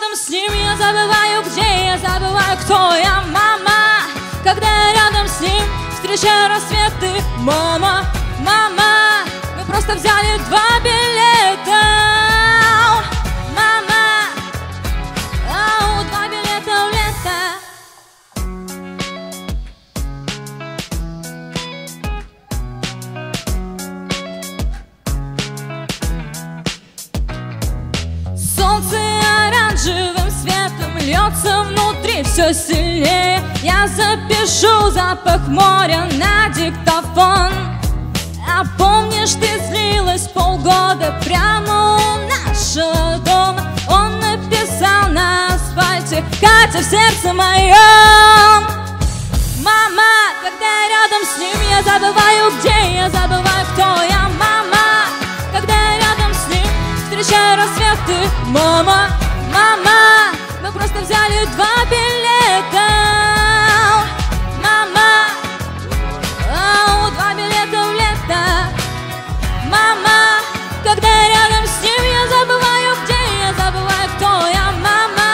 рядом с ним, я забываю, где я, забываю, кто я. Мама, когда я рядом с ним, встречаю рассветы. Мама, мама, мы просто взяли 2 билета. Мама, 2 билета в лето. Солнце оранжевым светом льется внутри все сильнее. Я запишу запах моря на диктофон. А помнишь, ты злилась полгода прямо у нашего дома? Он написал на асфальте: Катя, в сердце моем. Мама, когда я рядом с ним, я забываю, где я, забываю, кто я. Мама, когда я рядом с ним, встречаю рассветы. Мама, мама, мы просто взяли 2 билета. Мама, 2 билета в лето. Мама, когда я рядом с ним, я забываю, где я, забываю, кто я. Мама,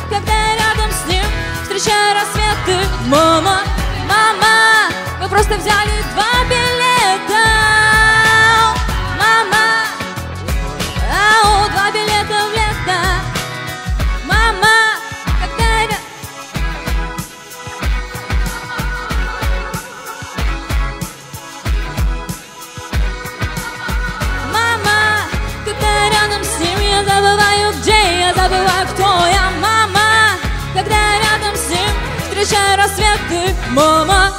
когда я рядом с ним, встречаю рассветы. Мама, мама, мы просто взяли 2 билета. Мама, 2 билета в лето. Мама, когда я... Мама, когда я рядом с ним, я забываю, где я, забываю, кто я. Мама, когда я рядом с ним, встречаю рассветы. Мама,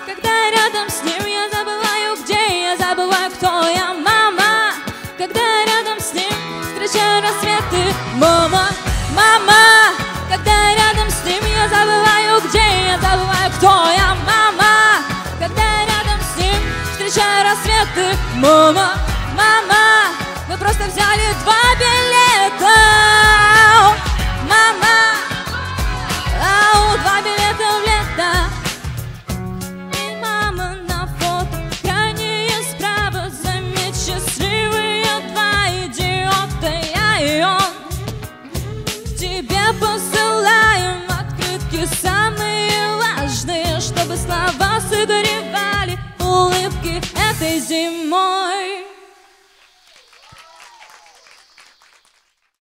когда я рядом с ним, я забываю, где я, забываю, кто я. Мама, когда я рядом с ним, встречаю рассветы. Мама, мама, когда я рядом с ним, я забываю, где я, забываю, кто я. Мама, когда я рядом с ним, встречаю рассветы. Мама, мама, мы просто взяли 2 билета. Мама, 2 билета в лето. И мама на фото крайнее справа. Заметь, счастливые 2 идиота, я и он. Тебе посылаем открытки самые важные, чтобы слова согревали улыбки этой зимой.